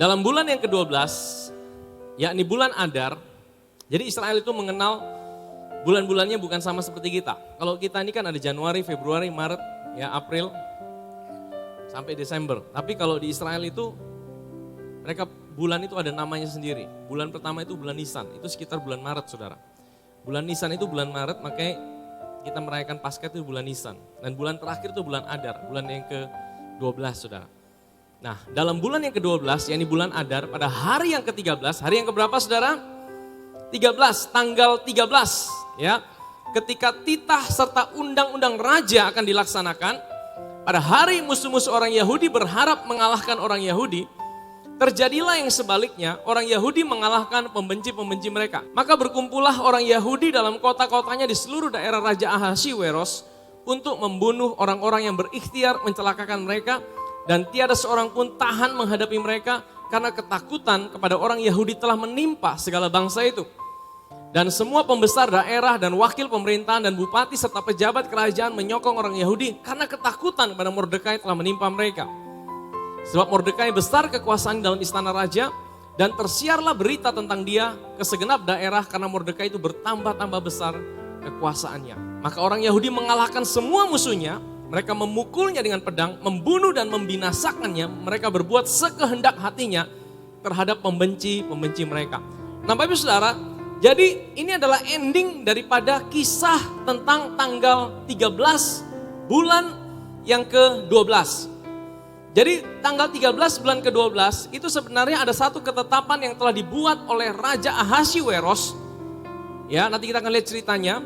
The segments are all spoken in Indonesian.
Dalam bulan yang ke-12, yakni bulan Adar, jadi Israel itu mengenal bulan-bulannya bukan sama seperti kita. Kalau kita ini kan ada Januari, Februari, Maret, ya April, sampai Desember. Tapi kalau di Israel itu, mereka bulan itu ada namanya sendiri. Bulan pertama itu bulan Nisan, itu sekitar bulan Maret, saudara. Bulan Nisan itu bulan Maret, makanya kita merayakan Paskah itu bulan Nisan. Dan bulan terakhir itu bulan Adar, bulan yang ke-12, saudara. Nah, dalam bulan yang ke-12, yakni bulan Adar, pada hari yang ke-13, hari yang keberapa, saudara? 13, tanggal 13, ya. Ketika titah serta undang-undang raja akan dilaksanakan, pada hari musuh-musuh orang Yahudi berharap mengalahkan orang Yahudi, terjadilah yang sebaliknya, orang Yahudi mengalahkan pembenci-pembenci mereka. Maka berkumpullah orang Yahudi dalam kota-kotanya di seluruh daerah Raja Ahasiweros untuk membunuh orang-orang yang berikhtiar mencelakakan mereka, dan tiada seorang pun tahan menghadapi mereka karena ketakutan kepada orang Yahudi telah menimpa segala bangsa itu. Dan semua pembesar daerah dan wakil pemerintahan dan bupati serta pejabat kerajaan menyokong orang Yahudi karena ketakutan kepada Mordekai telah menimpa mereka. Sebab Mordekai besar kekuasaan dalam istana raja, dan tersiarlah berita tentang dia ke segenap daerah karena Mordekai itu bertambah-tambah besar kekuasaannya. Maka orang Yahudi mengalahkan semua musuhnya, mereka memukulnya dengan pedang, membunuh dan membinasakannya, mereka berbuat sekehendak hatinya terhadap pembenci-pembenci mereka. Nah Bapak Ibu Saudara, jadi ini adalah ending daripada kisah tentang tanggal 13 bulan yang ke-12. Jadi tanggal 13 bulan ke-12 itu sebenarnya ada satu ketetapan yang telah dibuat oleh Raja Ahasiweros. Ya, nanti kita akan lihat ceritanya.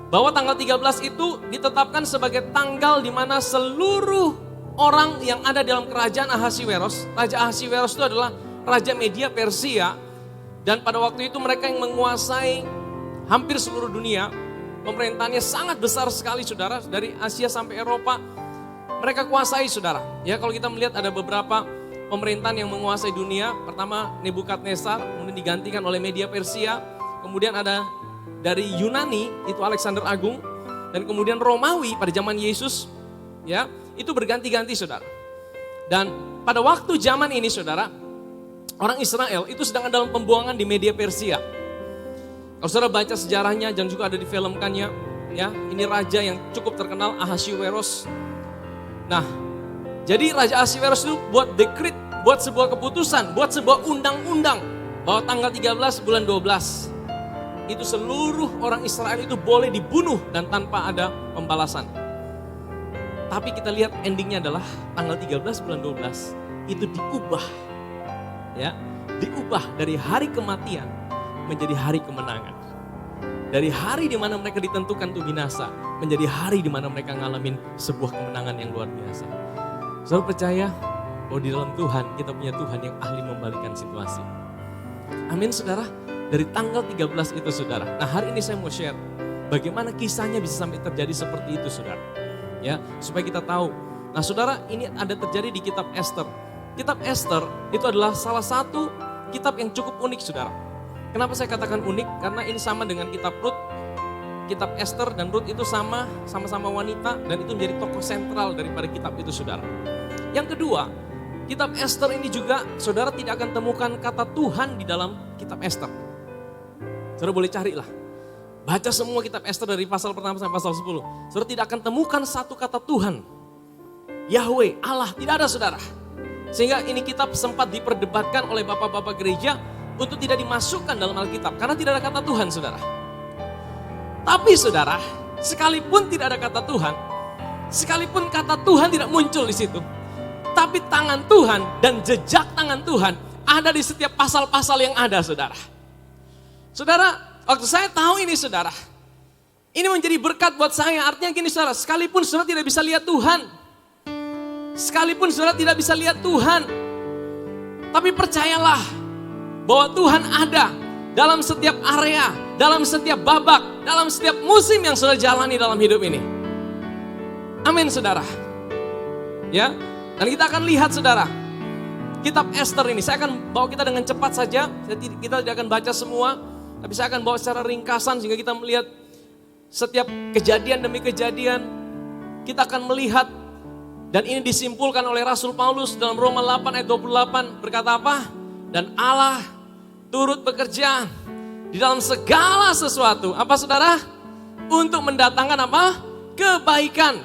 Bahwa tanggal 13 itu ditetapkan sebagai tanggal di mana seluruh orang yang ada dalam kerajaan Ahasiweros. Raja Ahasiweros itu adalah Raja Media Persia. Dan pada waktu itu mereka yang menguasai hampir seluruh dunia. Pemerintahannya sangat besar sekali saudara. Dari Asia sampai Eropa. Mereka kuasai saudara. Ya kalau kita melihat ada beberapa pemerintahan yang menguasai dunia. Pertama Nebukadnezar, kemudian digantikan oleh Media Persia. Kemudian ada dari Yunani itu Alexander Agung, dan kemudian Romawi pada zaman Yesus, ya itu berganti-ganti saudara. Dan pada waktu zaman ini saudara, orang Israel itu sedang dalam pembuangan di Media Persia. Kalau saudara baca sejarahnya dan juga ada difilmkannya, ya ini raja yang cukup terkenal Ahasiweros. Nah, jadi Raja Ahasiweros itu buat dekret, buat sebuah keputusan, buat sebuah undang-undang bahwa tanggal 13 bulan 12 itu seluruh orang Israel itu boleh dibunuh dan tanpa ada pembalasan. Tapi kita lihat endingnya adalah tanggal 13 bulan 12 itu diubah. Ya, diubah dari hari kematian menjadi hari kemenangan. Dari hari di mana mereka ditentukan untuk binasa menjadi hari di mana mereka ngalamin sebuah kemenangan yang luar biasa. Saudara percaya bahwa di dalam Tuhan kita punya Tuhan yang ahli membalikan situasi. Amin saudara. Dari tanggal 13 itu saudara. Nah hari ini saya mau share bagaimana kisahnya bisa sampai terjadi seperti itu saudara. Ya, supaya kita tahu. Nah saudara, ini ada terjadi di kitab Esther. Kitab Esther itu adalah salah satu kitab yang cukup unik saudara. Kenapa saya katakan unik? Karena ini sama dengan kitab Rut. Kitab Esther dan Rut itu sama-sama wanita, dan itu menjadi tokoh sentral daripada kitab itu saudara. Yang kedua, kitab Esther ini juga saudara tidak akan temukan kata Tuhan di dalam kitab Esther. Saudara boleh carilah. Baca semua kitab Esther dari pasal pertama sampai pasal 10. Saudara tidak akan temukan satu kata Tuhan. Yahweh, Allah, tidak ada saudara. Sehingga ini kitab sempat diperdebatkan oleh bapak-bapak gereja untuk tidak dimasukkan dalam Alkitab. Karena tidak ada kata Tuhan saudara. Tapi saudara, sekalipun tidak ada kata Tuhan, sekalipun kata Tuhan tidak muncul di situ, tapi tangan Tuhan dan jejak tangan Tuhan ada di setiap pasal-pasal yang ada saudara. Saudara, waktu saya tahu ini saudara, ini menjadi berkat buat saya. Artinya gini saudara, sekalipun saudara tidak bisa lihat Tuhan, sekalipun saudara tidak bisa lihat Tuhan, tapi percayalah bahwa Tuhan ada dalam setiap area, dalam setiap babak, dalam setiap musim yang saudara jalani dalam hidup ini. Amin saudara. Ya, dan kita akan lihat saudara, kitab Esther ini, saya akan bawa kita dengan cepat saja, kita tidak akan baca semua. Tapi saya akan bawa secara ringkasan sehingga kita melihat setiap kejadian demi kejadian. Kita akan melihat Dan ini disimpulkan oleh Rasul Paulus dalam Roma 8 ayat 28 berkata apa? Dan Allah turut bekerja di dalam segala sesuatu. Apa saudara? Untuk mendatangkan apa? Kebaikan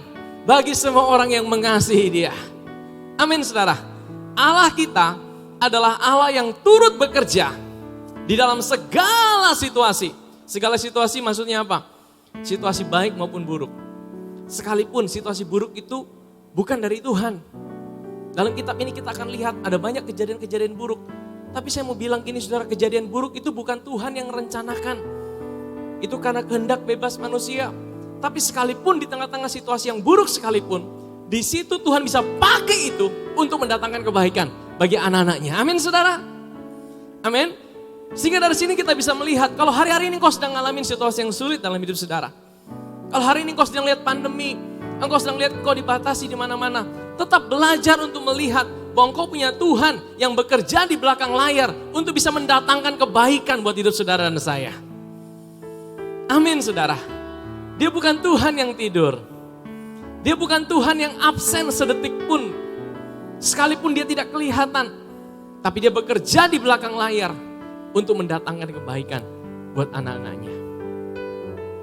bagi semua orang yang mengasihi Dia. Amin saudara. Allah kita adalah Allah yang turut bekerja di dalam segala situasi. Segala situasi maksudnya apa? Situasi baik maupun buruk. Sekalipun situasi buruk itu bukan dari Tuhan. Dalam kitab ini kita akan lihat ada banyak kejadian-kejadian buruk. Tapi saya mau bilang gini saudara, kejadian buruk itu bukan Tuhan yang rencanakan. Itu karena kehendak bebas manusia. Tapi sekalipun di tengah-tengah situasi yang buruk sekalipun, di situ Tuhan bisa pakai itu untuk mendatangkan kebaikan bagi anak-anaknya. Amin saudara. Amin. Sehingga dari sini kita bisa melihat kalau hari-hari ini kau sedang ngalamin situasi yang sulit dalam hidup saudara. Kalau hari ini kau sedang lihat pandemi, engkau sedang lihat kau dibatasi di mana-mana. Tetap belajar untuk melihat bahwa engkau punya Tuhan yang bekerja di belakang layar untuk bisa mendatangkan kebaikan buat hidup saudara dan saya. Amin saudara. Dia bukan Tuhan yang tidur. Dia bukan Tuhan yang absen sedetik pun. Sekalipun dia tidak kelihatan. Tapi dia bekerja di belakang layar untuk mendatangkan kebaikan buat anak-anaknya.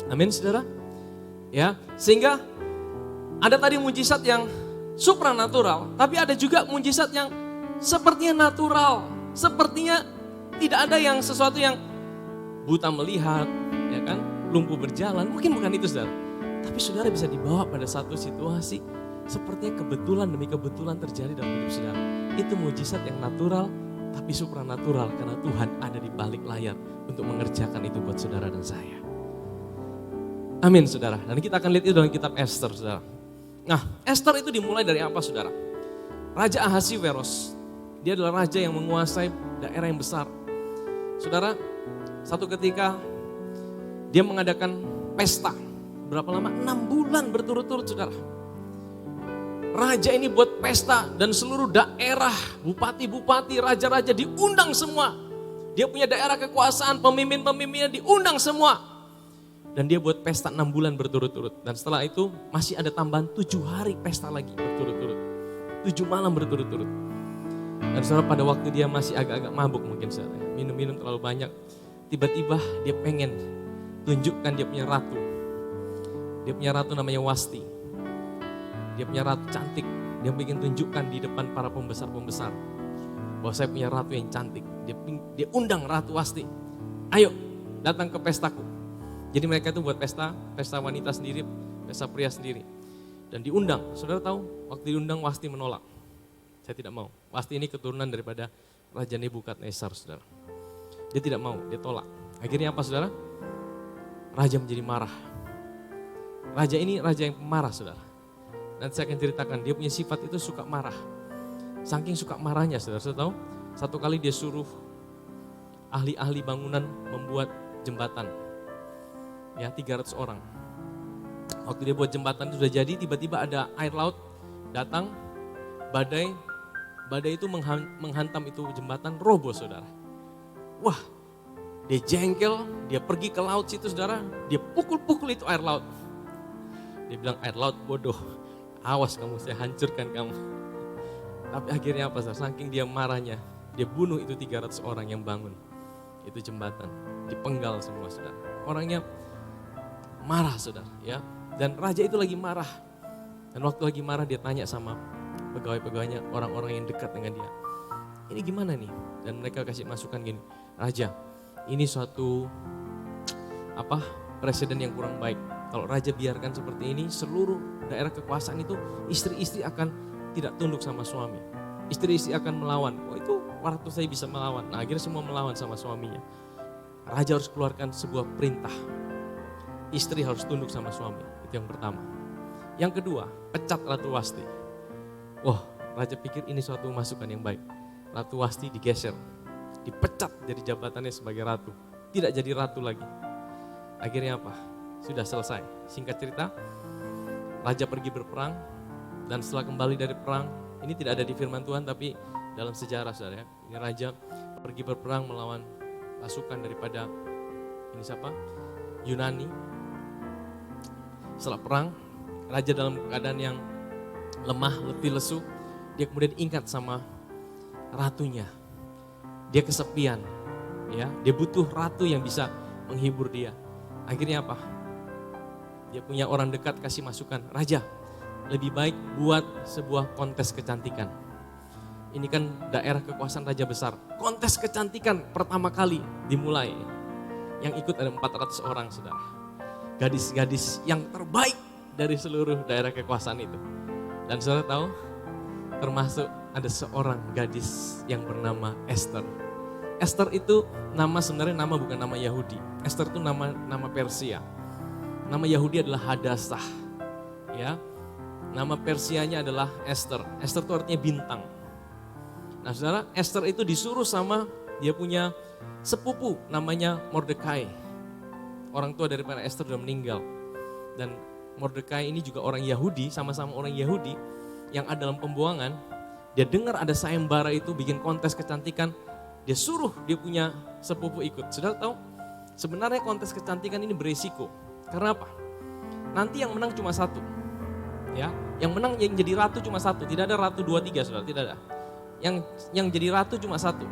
Amin saudara. Ya, sehingga ada tadi mujizat yang supranatural, tapi ada juga mujizat yang sepertinya natural, sepertinya tidak ada yang sesuatu yang buta melihat, ya kan, lumpuh berjalan, mungkin bukan itu saudara. Tapi saudara bisa dibawa pada satu situasi sepertinya kebetulan demi kebetulan terjadi dalam hidup saudara. Itu mujizat yang natural tapi supranatural karena Tuhan ada di balik layar untuk mengerjakan itu buat saudara dan saya. Amin saudara. Dan kita akan lihat itu dalam kitab Esther saudara. Nah, Esther itu dimulai dari apa saudara? Raja Ahasiweros. Dia adalah raja yang menguasai daerah yang besar. Saudara, satu ketika dia mengadakan pesta. Berapa lama? 6 bulan berturut-turut saudara. Raja ini buat pesta dan seluruh daerah, bupati-bupati, raja-raja diundang semua. Dia punya daerah kekuasaan, pemimpin-pemimpinnya diundang semua. Dan dia buat pesta 6 bulan berturut-turut. Dan setelah itu masih ada tambahan 7 hari pesta lagi berturut-turut. 7 malam berturut-turut. Dan saudara pada waktu dia masih agak-agak mabuk mungkin saudara. Minum-minum terlalu banyak. Tiba-tiba dia pengen tunjukkan dia punya ratu. Dia punya ratu namanya Wasti. Dia punya ratu cantik. Dia ingin tunjukkan di depan para pembesar-pembesar. Bahwa saya punya ratu yang cantik. Dia undang Ratu Wasti. Ayo datang ke pestaku. Jadi mereka itu buat pesta wanita sendiri, pesta pria sendiri. Dan diundang, saudara tahu waktu diundang Wasti menolak. Saya tidak mau. Wasti ini keturunan daripada Raja Nebukadnezar saudara. Dia tidak mau, dia tolak. Akhirnya apa saudara? Raja menjadi marah. Raja ini raja yang pemarah saudara. Nanti saya akan ceritakan, dia punya sifat itu suka marah. Saking suka marahnya saudara tahu? Satu kali dia suruh ahli-ahli bangunan membuat jembatan. Ya 300 orang. Waktu dia buat jembatan itu sudah jadi, tiba-tiba ada air laut datang, badai itu menghantam itu jembatan, roboh saudara. Wah, dia jengkel, dia pergi ke laut situ saudara, dia pukul-pukul itu air laut. Dia bilang air laut bodoh, awas kamu, saya hancurkan kamu. Tapi akhirnya apa saudara, saking dia marahnya, dia bunuh itu 300 orang yang bangun itu jembatan, dipenggal semua saudara. Orangnya marah saudara ya. Dan raja itu lagi marah. Dan waktu lagi marah dia tanya sama pegawai-pegawainya, orang-orang yang dekat dengan dia. Ini gimana nih? Dan mereka kasih masukan gini, raja ini suatu presiden yang kurang baik. Kalau raja biarkan seperti ini, seluruh daerah kekuasaan itu istri-istri akan tidak tunduk sama suami. Istri-istri akan melawan. Oh itu waktu saya bisa melawan. Nah akhirnya semua melawan sama suaminya. Raja harus keluarkan sebuah perintah. Istri harus tunduk sama suami, itu yang pertama. Yang kedua, pecat Ratu Wasti. Wah, raja pikir ini suatu masukan yang baik. Ratu Wasti digeser, dipecat dari jabatannya sebagai ratu. Tidak jadi ratu lagi. Akhirnya apa? Sudah selesai. Singkat cerita, raja pergi berperang dan setelah kembali dari perang, ini tidak ada di firman Tuhan tapi dalam sejarah saudara ya. Ini raja pergi berperang melawan pasukan daripada ini siapa? Yunani. Setelah perang, raja dalam keadaan yang lemah, letih, lesu, dia kemudian ingat sama ratunya. Dia kesepian, ya, dia butuh ratu yang bisa menghibur dia. Akhirnya apa? Dia punya orang dekat kasih masukan, raja, lebih baik buat sebuah kontes kecantikan. Ini kan daerah kekuasaan raja besar. Kontes kecantikan pertama kali dimulai. Yang ikut ada 400 orang, saudara. Gadis-gadis yang terbaik dari seluruh daerah kekuasaan itu. Dan saudara tahu, termasuk ada seorang gadis yang bernama Esther. Esther itu nama sebenarnya nama bukan nama Yahudi. Esther itu nama Persia. Nama Yahudi adalah Hadassah. Ya. Nama Persianya adalah Esther. Esther itu artinya bintang. Nah, saudara, Esther itu disuruh sama dia punya sepupu namanya Mordekai. Orang tua daripada Esther sudah meninggal. Dan Mordekai ini juga orang Yahudi, sama-sama orang Yahudi yang ada dalam pembuangan. Dia dengar ada sayembara itu bikin kontes kecantikan, dia suruh dia punya sepupu ikut. Saudara tahu, sebenarnya kontes kecantikan ini beresiko. Karena apa? Nanti yang menang cuma satu. Ya, yang menang yang jadi ratu cuma satu, tidak ada ratu 2, 3, saudara, tidak ada. Yang jadi ratu cuma satu.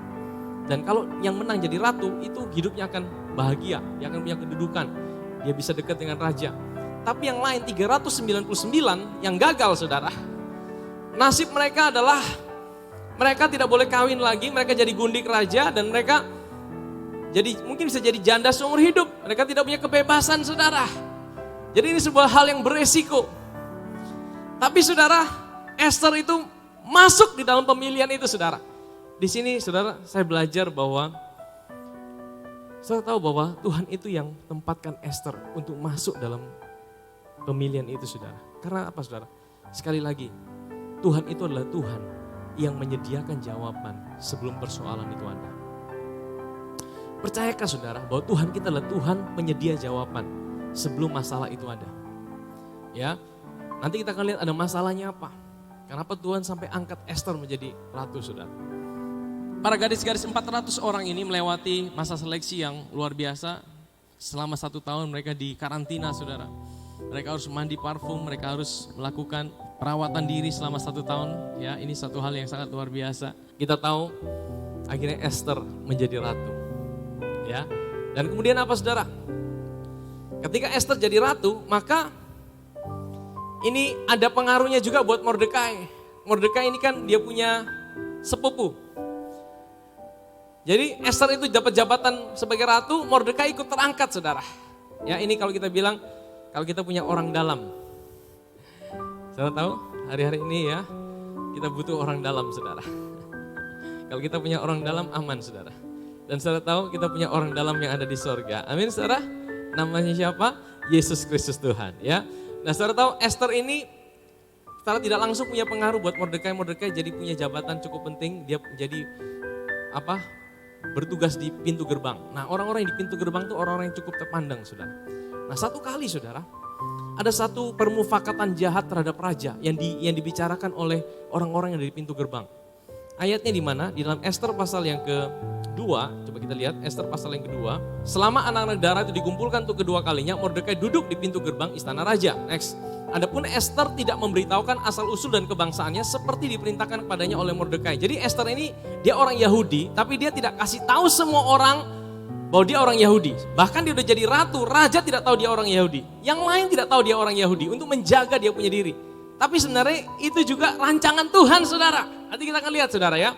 Dan kalau yang menang jadi ratu itu hidupnya akan bahagia, dia akan punya kedudukan, dia bisa dekat dengan raja. Tapi yang lain 399 yang gagal, saudara. Nasib mereka adalah mereka tidak boleh kawin lagi, mereka jadi gundik raja dan mereka mungkin bisa jadi janda seumur hidup. Mereka tidak punya kebebasan, saudara. Jadi ini sebuah hal yang beresiko. Tapi saudara, Esther itu masuk di dalam pemilihan itu, saudara. Di sini, saudara, saya belajar bahwa saya tahu bahwa Tuhan itu yang tempatkan Esther untuk masuk dalam pemilihan itu, saudara. Karena apa, saudara? Sekali lagi, Tuhan itu adalah Tuhan yang menyediakan jawaban sebelum persoalan itu ada. Percayakah, saudara, bahwa Tuhan kita adalah Tuhan penyedia jawaban sebelum masalah itu ada? Ya, nanti kita akan lihat ada masalahnya apa. Kenapa Tuhan sampai angkat Esther menjadi ratu, saudara? Para gadis-gadis 400 orang ini melewati masa seleksi yang luar biasa. Selama 1 tahun mereka di karantina, saudara. Mereka harus mandi parfum, mereka harus melakukan perawatan diri selama 1 tahun. Ya, ini satu hal yang sangat luar biasa. Kita tahu akhirnya Esther menjadi ratu. Ya, dan kemudian apa, saudara? Ketika Esther jadi ratu, maka ini ada pengaruhnya juga buat Mordekai. Mordekai ini kan dia punya sepupu. Jadi Esther itu dapat jabatan sebagai ratu, Mordekai ikut terangkat, saudara. Ya, ini kalau kita bilang, kalau kita punya orang dalam. Saudara tahu, hari-hari ini ya, kita butuh orang dalam, saudara. Kalau kita punya orang dalam, aman, saudara. Dan saudara tahu, kita punya orang dalam yang ada di sorga. Amin, saudara. Namanya siapa? Yesus Kristus Tuhan, ya. Nah, saudara tahu Esther ini secara tidak langsung punya pengaruh buat Mordekai. Mordekai jadi punya jabatan cukup penting. Dia menjadi bertugas di pintu gerbang. Nah, orang-orang yang di pintu gerbang itu orang-orang yang cukup terpandang, saudara. Nah, satu kali, saudara, ada satu permufakatan jahat terhadap raja yang dibicarakan oleh orang-orang yang ada di pintu gerbang. Ayatnya di mana? Di dalam Esther pasal yang kedua, coba kita lihat Esther pasal yang kedua. Selama anak-anak darah itu dikumpulkan untuk kedua kalinya, Mordekai duduk di pintu gerbang istana raja. Next. Adapun Esther tidak memberitahukan asal-usul dan kebangsaannya seperti diperintahkan kepadanya oleh Mordekai. Jadi Esther ini dia orang Yahudi, tapi dia tidak kasih tahu semua orang bahwa dia orang Yahudi. Bahkan dia udah jadi ratu, raja tidak tahu dia orang Yahudi. Yang lain tidak tahu dia orang Yahudi untuk menjaga dia punya diri. Tapi sebenarnya itu juga rancangan Tuhan, saudara. Nanti kita akan lihat, saudara, ya.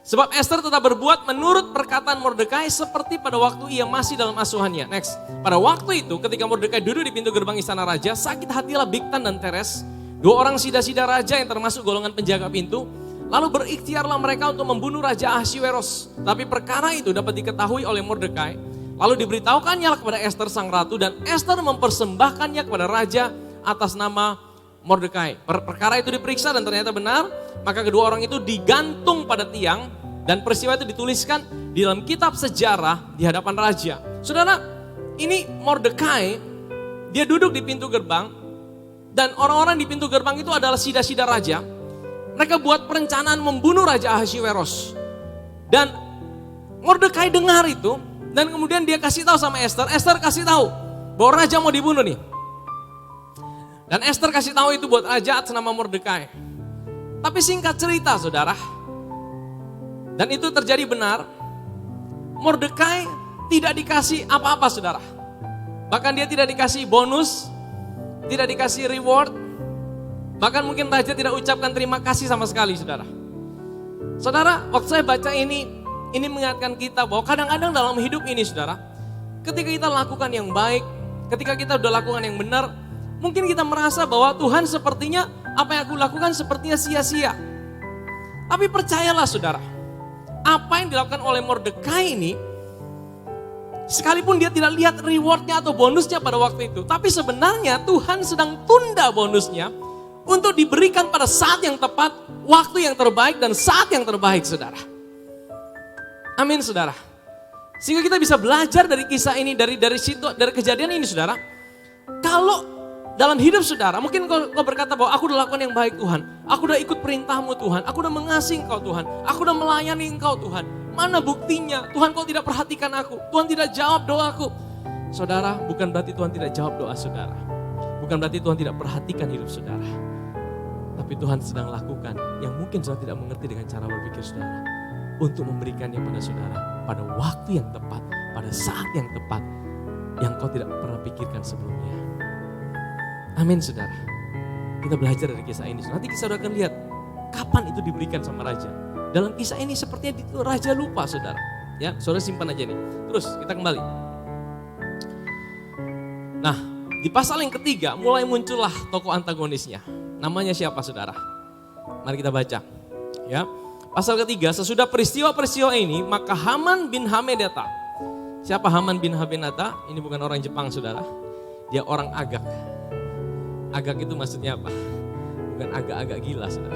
Sebab Esther tetap berbuat menurut perkataan Mordekai seperti pada waktu ia masih dalam asuhannya. Next. Pada waktu itu ketika Mordekai duduk di pintu gerbang istana raja, sakit hatilah Bigtan dan Teres, 2 orang sida-sida raja yang termasuk golongan penjaga pintu. Lalu berikhtiarlah mereka untuk membunuh Raja Ahasiweros. Tapi perkara itu dapat diketahui oleh Mordekai. Lalu diberitahukannya kepada Esther sang ratu dan Esther mempersembahkannya kepada raja atas nama Mordekai. Perkara itu diperiksa dan ternyata benar, maka kedua orang itu digantung pada tiang dan peristiwa itu dituliskan di dalam kitab sejarah di hadapan raja. Saudara, ini Mordekai, dia duduk di pintu gerbang dan orang-orang di pintu gerbang itu adalah sida-sida raja. Mereka buat perencanaan membunuh Raja Ahasiweros. Dan Mordekai dengar itu dan kemudian dia kasih tahu sama Esther, Esther kasih tahu bahwa raja mau dibunuh nih. Dan Esther kasih tahu itu buat raja atas nama Mordekai. Tapi singkat cerita saudara, dan itu terjadi benar, Mordekai tidak dikasih apa-apa saudara. Bahkan dia tidak dikasih bonus, tidak dikasih reward, bahkan mungkin raja tidak ucapkan terima kasih sama sekali saudara. Saudara, waktu saya baca ini mengingatkan kita bahwa kadang-kadang dalam hidup ini saudara, ketika kita lakukan yang baik, ketika kita udah lakukan yang benar, mungkin kita merasa bahwa Tuhan sepertinya apa yang aku lakukan sepertinya sia-sia. Tapi percayalah saudara, apa yang dilakukan oleh Mordekai ini, sekalipun dia tidak lihat rewardnya atau bonusnya pada waktu itu, tapi sebenarnya Tuhan sedang tunda bonusnya untuk diberikan pada saat yang tepat, waktu yang terbaik dan saat yang terbaik saudara. Amin saudara. Sehingga kita bisa belajar dari kisah ini, dari kejadian ini saudara. Kalau dalam hidup saudara, mungkin kau berkata bahwa aku udah lakukan yang baik Tuhan. Aku udah ikut perintahmu Tuhan. Aku udah mengasihi engkau Tuhan. Aku udah melayani engkau Tuhan. Mana buktinya? Tuhan kau tidak perhatikan aku. Tuhan tidak jawab doaku. Saudara, bukan berarti Tuhan tidak jawab doa saudara. Bukan berarti Tuhan tidak perhatikan hidup saudara. Tapi Tuhan sedang lakukan yang mungkin saudara tidak mengerti dengan cara berpikir saudara. Untuk memberikannya pada saudara. Pada waktu yang tepat. Pada saat yang tepat. Yang kau tidak pernah pikirkan sebelumnya. Amin saudara. Kita belajar dari kisah ini. Nanti saudara akan lihat kapan itu diberikan sama raja. Dalam kisah ini sepertinya itu raja lupa saudara. Ya, saudara simpan aja nih. Terus kita kembali. Nah, di pasal yang ketiga mulai muncullah tokoh antagonisnya. Namanya siapa saudara? Mari kita baca. Ya, pasal ketiga, sesudah peristiwa-peristiwa ini, maka Haman bin Hamedata. Siapa Haman bin Hamedata? Ini bukan orang Jepang saudara. Dia orang Agag. Agak itu maksudnya apa? Bukan agak-agak gila saudara.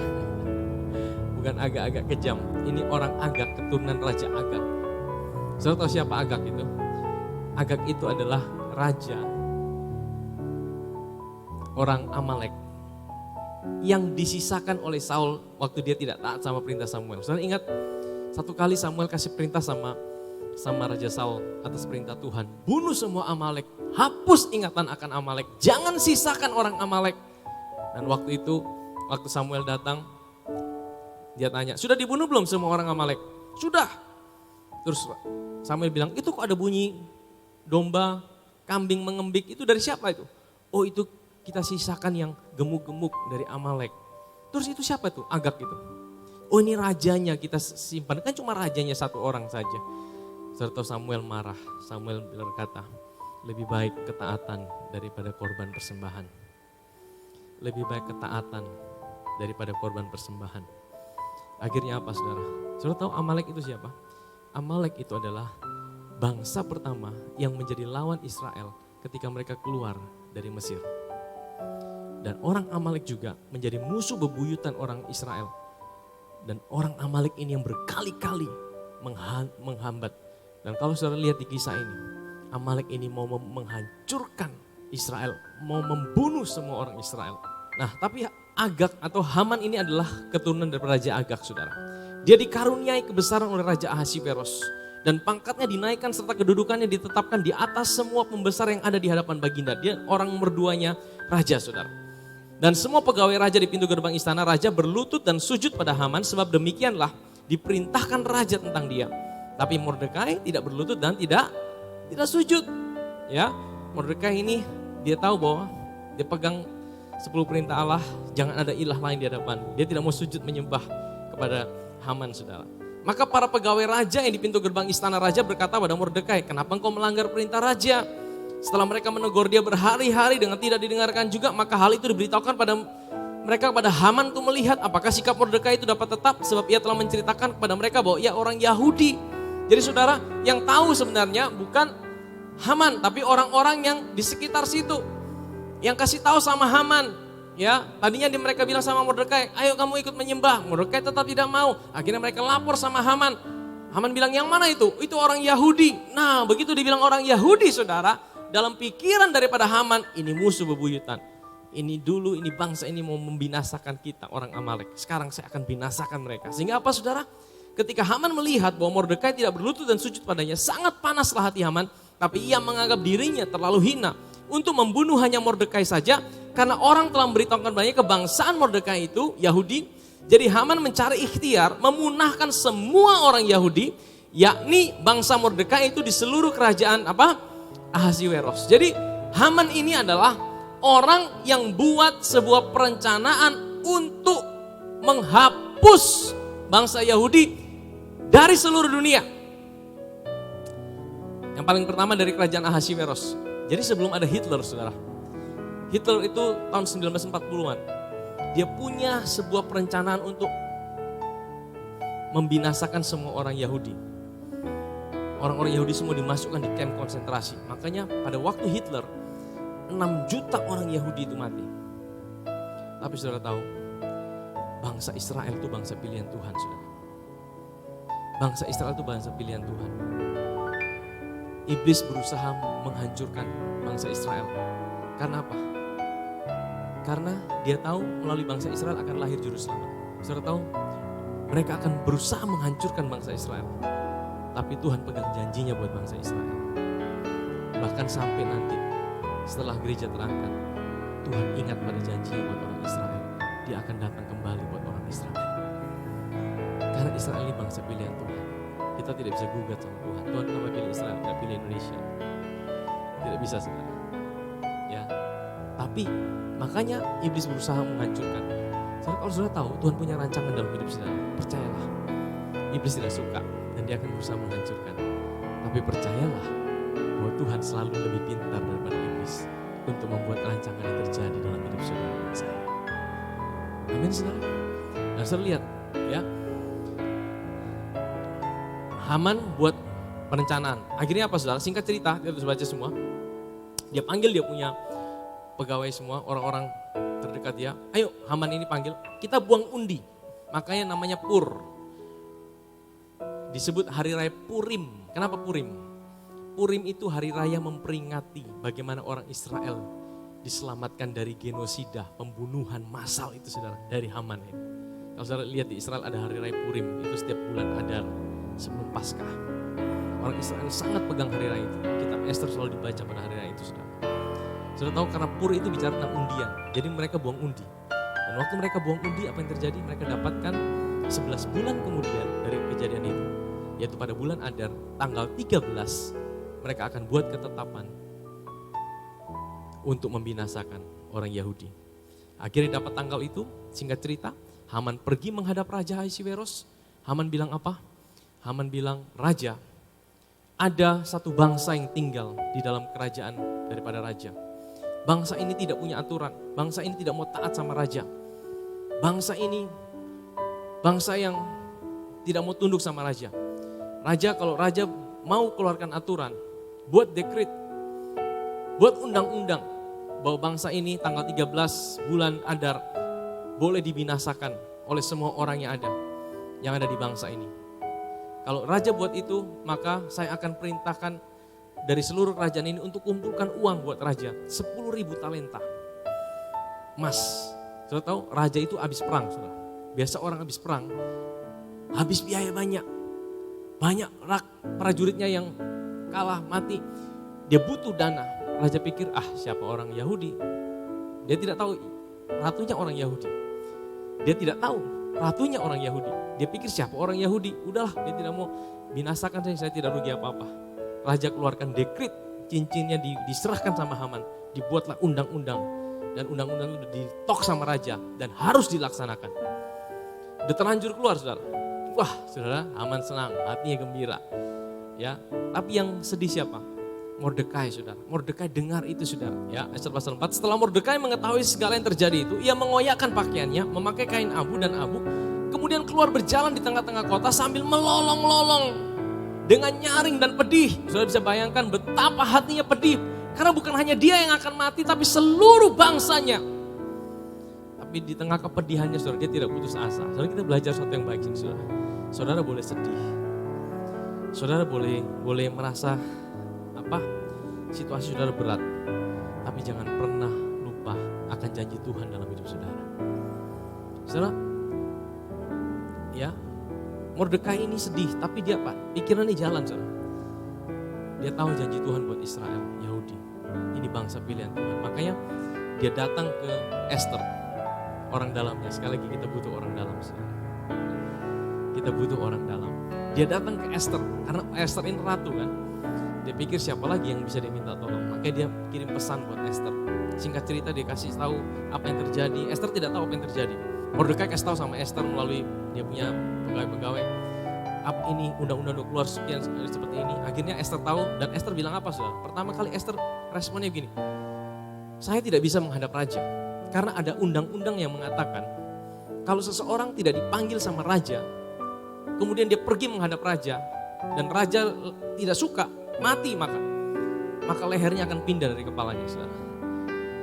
Bukan agak-agak kejam. Ini orang Agag, keturunan Raja Agag. Saudara tahu siapa Agag itu? Agag itu adalah raja orang Amalek yang disisakan oleh Saul waktu dia tidak taat sama perintah Samuel. Saudara ingat satu kali Samuel kasih perintah sama Raja Saul atas perintah Tuhan. Bunuh semua Amalek, hapus ingatan akan Amalek, jangan sisakan orang Amalek. Dan waktu itu, waktu Samuel datang, dia tanya, sudah dibunuh belum semua orang Amalek? Sudah. Terus Samuel bilang, itu kok ada bunyi domba, kambing mengembik, itu dari siapa itu? Oh itu kita sisakan yang gemuk-gemuk dari Amalek. Terus itu siapa tuh? Agag itu. Oh ini rajanya kita simpan, kan cuma rajanya satu orang saja. Serta Samuel marah, Samuel berkata, lebih baik ketaatan daripada korban persembahan. Lebih baik ketaatan daripada korban persembahan. Akhirnya apa saudara? Saudara tahu Amalek itu siapa? Amalek itu adalah bangsa pertama yang menjadi lawan Israel ketika mereka keluar dari Mesir. Dan orang Amalek juga menjadi musuh bebuyutan orang Israel. Dan orang Amalek ini yang berkali-kali menghambat. Dan kalau saudara lihat di kisah ini, Amalek ini mau menghancurkan Israel, mau membunuh semua orang Israel. Nah tapi Agag atau Haman ini adalah keturunan dari Raja Agag saudara. Dia dikaruniai kebesaran oleh Raja Ahasiveros. Dan pangkatnya dinaikkan serta kedudukannya ditetapkan di atas semua pembesar yang ada di hadapan baginda. Dia orang nomor 2-nya raja saudara. Dan semua pegawai raja di pintu gerbang istana raja berlutut dan sujud pada Haman sebab demikianlah diperintahkan raja tentang dia. Tapi Mordekai tidak berlutut dan tidak sujud. Ya, Mordekai ini dia tahu bahwa dia pegang 10 perintah Allah, jangan ada ilah lain di hadapan. Dia tidak mau sujud menyembah kepada Haman saudara. Maka para pegawai raja yang di pintu gerbang istana raja berkata pada Mordekai, kenapa engkau melanggar perintah raja? Setelah mereka menegur dia berhari-hari dengan tidak didengarkan juga, maka hal itu diberitahukan pada mereka kepada Haman untuk melihat apakah sikap Mordekai itu dapat tetap, sebab ia telah menceritakan kepada mereka bahwa ia orang Yahudi. Jadi saudara, yang tahu sebenarnya bukan Haman, tapi orang-orang yang di sekitar situ. Yang kasih tahu sama Haman, ya tadinya mereka bilang sama Mordekai, ayo kamu ikut menyembah. Mordekai tetap tidak mau. Akhirnya mereka lapor sama Haman. Haman bilang, yang mana itu? Itu orang Yahudi. Nah begitu dibilang orang Yahudi saudara, dalam pikiran daripada Haman, ini musuh bebuyutan. Ini dulu, ini bangsa ini mau membinasakan kita orang Amalek. Sekarang saya akan binasakan mereka. Sehingga apa saudara? Ketika Haman melihat bahwa Mordekai tidak berlutut dan sujud padanya, sangat panaslah hati Haman, tapi ia menganggap dirinya terlalu hina. untuk membunuh hanya Mordekai saja. Karena orang telah memberitahukan banyak kebangsaan Mordekai itu, Yahudi. Jadi Haman mencari ikhtiar memunahkan semua orang Yahudi, yakni bangsa Mordekai itu di seluruh kerajaan Ahasiweros. Jadi Haman ini adalah orang yang buat sebuah perencanaan untuk menghapus bangsa Yahudi dari seluruh dunia. Yang paling pertama dari kerajaan Ahasiweros. Jadi sebelum ada Hitler, saudara. Hitler itu tahun 1940-an. Dia punya sebuah perencanaan untuk membinasakan semua orang Yahudi. Orang-orang Yahudi semua dimasukkan di kamp konsentrasi. Makanya pada waktu Hitler, 6 juta orang Yahudi itu mati. Tapi saudara tahu, bangsa Israel itu bangsa pilihan Tuhan, saudara. Bangsa Israel itu bangsa pilihan Tuhan. Iblis berusaha menghancurkan bangsa Israel. Karena apa? Karena dia tahu melalui bangsa Israel akan lahir juru selamat. Saudara tahu, mereka akan berusaha menghancurkan bangsa Israel. Tapi Tuhan pegang janjinya buat bangsa Israel. Bahkan sampai nanti setelah gereja terangkat, Tuhan ingat pada janjinya buat orang Israel. Dia akan datang kembali buat orang Israel. Karena Israel ini bangsa pilihan Tuhan. Kita tidak bisa gugat sama Tuhan. Tuhan kenapa pilih Israel, tidak pilih Indonesia? Tidak bisa, saudara. Ya, tapi makanya iblis berusaha menghancurkan. Saudara, kalau saudara tahu Tuhan punya rancangan dalam hidup saudara, percayalah. Iblis tidak suka dan dia akan berusaha menghancurkan. Tapi percayalah bahwa Tuhan selalu lebih pintar daripada iblis untuk membuat rancangan yang terjadi dalam hidup saudara dan saya. Amin, saudara. Nah, saudara lihat ya. Haman buat perencanaan. Akhirnya apa, saudara? Singkat cerita, kita harus baca semua. Dia panggil dia punya pegawai semua, orang-orang terdekat dia. Ayo, Haman ini panggil, kita buang undi. Makanya namanya Pur. Disebut hari raya Purim. Kenapa Purim? Purim itu hari raya memperingati bagaimana orang Israel diselamatkan dari genosida, pembunuhan massal itu, saudara, dari Haman ini. Kalau saudara lihat di Israel ada hari raya Purim, itu setiap bulan Adar sebelum Paskah. Orang Israel sangat pegang hari raya itu. Kitab Ester selalu dibaca pada hari raya itu, saudara. Saudara tahu karena Pur itu bicara tentang undian. Jadi mereka buang undi. Dan waktu mereka buang undi, apa yang terjadi? Mereka dapatkan 11 bulan kemudian dari kejadian itu. Yaitu pada bulan Adar, tanggal 13, mereka akan buat ketetapan untuk membinasakan orang Yahudi. Akhirnya dapat tanggal itu, singkat cerita, Haman pergi menghadap Raja Ahasiweros. Haman bilang apa? Haman bilang, Raja, ada satu bangsa yang tinggal di dalam kerajaan daripada raja. Bangsa ini tidak punya aturan, bangsa ini tidak mau taat sama raja. Bangsa ini, bangsa yang tidak mau tunduk sama raja. Raja, kalau raja mau keluarkan aturan, buat dekret, buat undang-undang, bahwa bangsa ini tanggal 13 bulan Adar boleh dibinasakan oleh semua orang yang ada di bangsa ini. Kalau raja buat itu, maka saya akan perintahkan dari seluruh kerajaan ini untuk kumpulkan uang buat raja. 10.000 talenta. Emas. Saudara tahu, raja itu habis perang. Saudara. Biasa orang habis perang, habis biaya banyak. Banyak prajuritnya yang kalah, mati. Dia butuh dana. Raja pikir, siapa orang Yahudi? Dia tidak tahu ratunya orang Yahudi. Dia tidak tahu ratunya orang Yahudi. Dia pikir siapa orang Yahudi? Udahlah, dia tidak mau binasakan saya tidak rugi apa-apa. Raja keluarkan dekret, cincinnya diserahkan sama Haman. Dibuatlah undang-undang. Dan undang-undang itu ditok sama raja dan harus dilaksanakan. Udah terlanjur keluar, saudara. Wah, saudara, Haman senang, hatinya gembira. Ya, tapi yang sedih siapa? Mordekai, saudara. Mordekai dengar itu, saudara. Ya, Ester pasal 4. Setelah Mordekai mengetahui segala yang terjadi itu, ia mengoyakkan pakaiannya, memakai kain abu dan abu, kemudian keluar berjalan di tengah-tengah kota sambil melolong-lolong dengan nyaring dan pedih. Saudara bisa bayangkan betapa hatinya pedih, karena bukan hanya dia yang akan mati, tapi seluruh bangsanya. Tapi di tengah kepedihannya, saudara, dia tidak putus asa. Saudara, kita belajar sesuatu yang baik, saudara. Saudara boleh sedih, saudara boleh merasa situasi saudara berat, tapi jangan pernah lupa akan janji Tuhan dalam hidup saudara. Saudara, ya, Mordekai ini sedih, tapi dia pikirannya jalan, saudara. Dia tahu janji Tuhan buat Israel, Yahudi. ini bangsa pilihan Tuhan. Makanya dia datang ke Esther, orang dalamnya. Sekali lagi kita butuh orang dalam. Kita butuh orang dalam. Dia datang ke Esther, karena Esther ini ratu kan. Dia pikir siapa lagi yang bisa diminta tolong. Makanya dia kirim pesan buat Esther. Singkat cerita dia kasih tahu apa yang terjadi. Esther tidak tahu apa yang terjadi. Mordekai kasih tahu sama Esther melalui dia punya pegawai-pegawai. Apa ini undang-undang udah keluar sekian seperti ini. Akhirnya Esther tahu dan Esther bilang apa saudara? Pertama kali Esther responnya begini. Saya tidak bisa menghadap raja. Karena ada undang-undang yang mengatakan kalau seseorang tidak dipanggil sama raja, kemudian dia pergi menghadap raja dan raja tidak suka, mati maka lehernya akan pindah dari kepalanya saudara.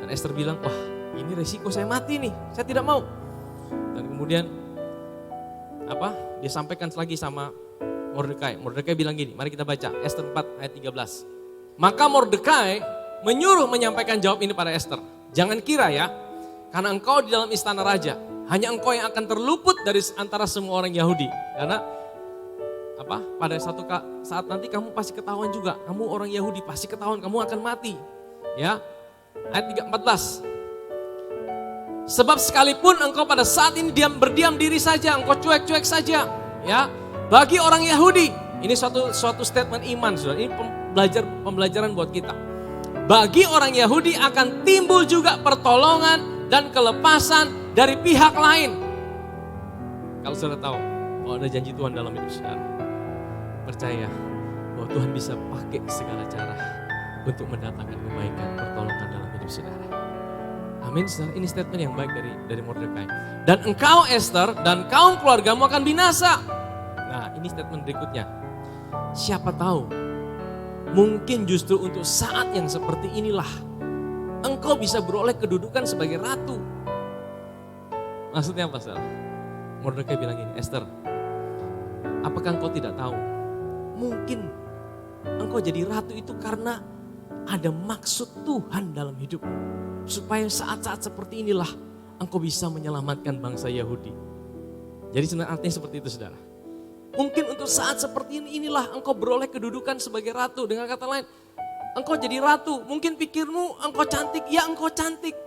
Dan Esther bilang, wah ini resiko saya mati nih, saya tidak mau. Dan kemudian dia sampaikan lagi sama Mordekai. Mordekai bilang gini, mari kita baca Esther 4 ayat 13. Maka Mordekai menyuruh menyampaikan jawab ini pada Esther. Jangan kira ya, karena engkau di dalam istana raja, hanya engkau yang akan terluput dari antara semua orang Yahudi. Karena pada satu saat nanti kamu pasti ketahuan juga, kamu orang Yahudi pasti ketahuan, kamu akan mati. Ya, ayat 14. Sebab sekalipun engkau pada saat ini berdiam diri saja, engkau cuek-cuek saja, ya. Bagi orang Yahudi, ini suatu statement iman, saudara. Ini pembelajaran buat kita. Bagi orang Yahudi akan timbul juga pertolongan dan kelepasan dari pihak lain. Kalau saudara tahu, bahwa ada janji Tuhan dalam hidup saudara, percaya bahwa Tuhan bisa pakai segala cara untuk mendatangkan kebaikan, pertolongan dalam hidup saudara. Amin, saudara. Ini statement yang baik dari Mordekai. Dan engkau Esther dan kaum keluargamu akan binasa. Nah, ini statement berikutnya. Siapa tahu, mungkin justru untuk saat yang seperti inilah engkau bisa beroleh kedudukan sebagai ratu. Maksudnya apa, saudara? Mordekai bilang gini, Esther, apakah engkau tidak tahu? Mungkin engkau jadi ratu itu karena ada maksud Tuhan dalam hidupmu. Supaya saat-saat seperti inilah engkau bisa menyelamatkan bangsa Yahudi. Jadi sebenarnya artinya seperti itu saudara. Mungkin untuk saat seperti inilah engkau beroleh kedudukan sebagai ratu. Dengan kata lain, engkau jadi ratu. Mungkin pikirmu engkau cantik, ya engkau cantik.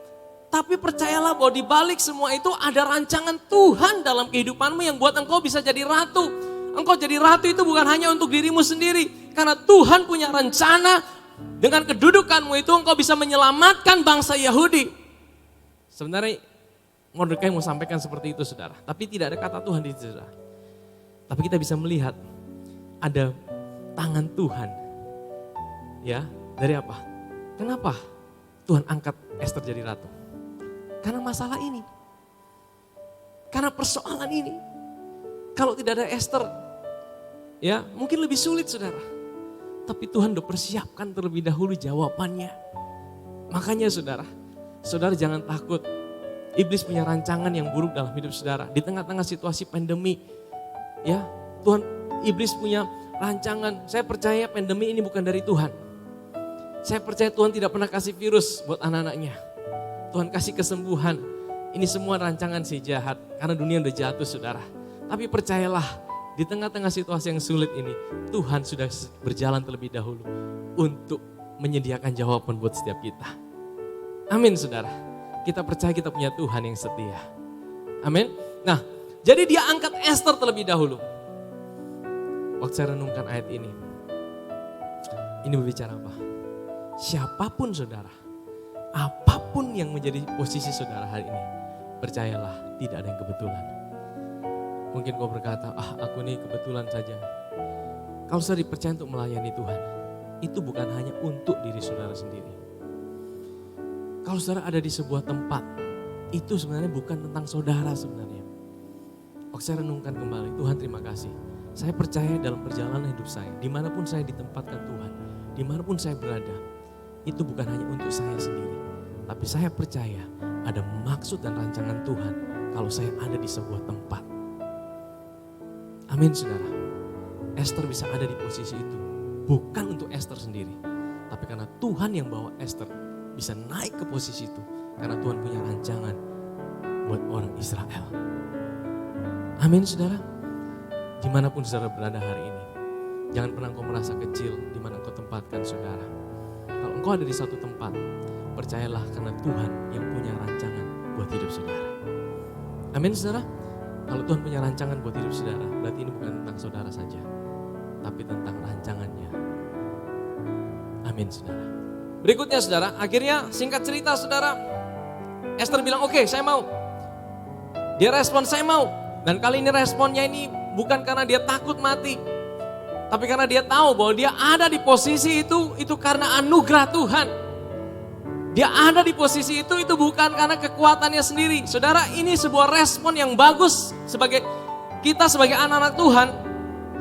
Tapi percayalah bahwa di balik semua itu ada rancangan Tuhan dalam kehidupanmu yang buat engkau bisa jadi ratu. Engkau jadi ratu itu bukan hanya untuk dirimu sendiri. Karena Tuhan punya rencana. Dengan kedudukanmu itu engkau bisa menyelamatkan bangsa Yahudi. Sebenarnya Mordekai mau sampaikan seperti itu saudara. Tapi tidak ada kata Tuhan di situ saudara. Tapi kita bisa melihat ada tangan Tuhan. Ya, dari apa? Kenapa Tuhan angkat Esther jadi ratu? Karena masalah ini. Karena persoalan ini. Kalau tidak ada Esther, ya mungkin lebih sulit saudara. Tapi Tuhan udah persiapkan terlebih dahulu jawabannya. Makanya saudara jangan takut. Iblis punya rancangan yang buruk dalam hidup saudara. Di tengah-tengah situasi pandemi, ya iblis punya rancangan. Saya percaya pandemi ini bukan dari Tuhan. Saya percaya Tuhan tidak pernah kasih virus buat anak-anaknya. Tuhan kasih kesembuhan. Ini semua rancangan si jahat. Karena dunia udah jatuh saudara. Tapi percayalah, di tengah-tengah situasi yang sulit ini, Tuhan sudah berjalan terlebih dahulu untuk menyediakan jawaban buat setiap kita. Amin saudara. Kita percaya kita punya Tuhan yang setia. Amin. Nah, jadi dia angkat Esther terlebih dahulu. Waktu saya renungkan ayat ini berbicara apa? Siapapun saudara, apapun yang menjadi posisi saudara hari ini, percayalah tidak ada yang kebetulan. Mungkin kau berkata, aku ini kebetulan saja. Kalau saudara dipercaya untuk melayani Tuhan, itu bukan hanya untuk diri saudara sendiri. Kalau saudara ada di sebuah tempat, itu sebenarnya bukan tentang saudara sebenarnya. Waktu saya renungkan kembali, Tuhan terima kasih. Saya percaya dalam perjalanan hidup saya, dimanapun saya ditempatkan Tuhan, dimanapun saya berada, itu bukan hanya untuk saya sendiri. Tapi saya percaya ada maksud dan rancangan Tuhan kalau saya ada di sebuah tempat. Amin saudara. Esther bisa ada di posisi itu. Bukan untuk Esther sendiri. Tapi karena Tuhan yang bawa Esther bisa naik ke posisi itu. Karena Tuhan punya rancangan buat orang Israel. Amin saudara. Dimanapun saudara berada hari ini. Jangan pernah engkau merasa kecil dimana engkau tempatkan saudara. Kalau engkau engkau ada di satu tempat, percayalah karena Tuhan yang punya rancangan buat hidup saudara. Amin saudara. Kalau Tuhan punya rancangan buat hidup saudara, berarti ini bukan tentang saudara saja, tapi tentang rancangannya. Amin saudara. Berikutnya saudara, akhirnya singkat cerita saudara, Esther bilang oke, saya mau. Dia respon saya mau. Dan kali ini responnya ini bukan karena dia takut mati, tapi karena dia tahu bahwa dia ada di posisi itu karena anugerah Tuhan. Dia ada di posisi itu bukan karena kekuatannya sendiri. Saudara, ini sebuah respon yang bagus sebagai anak-anak Tuhan.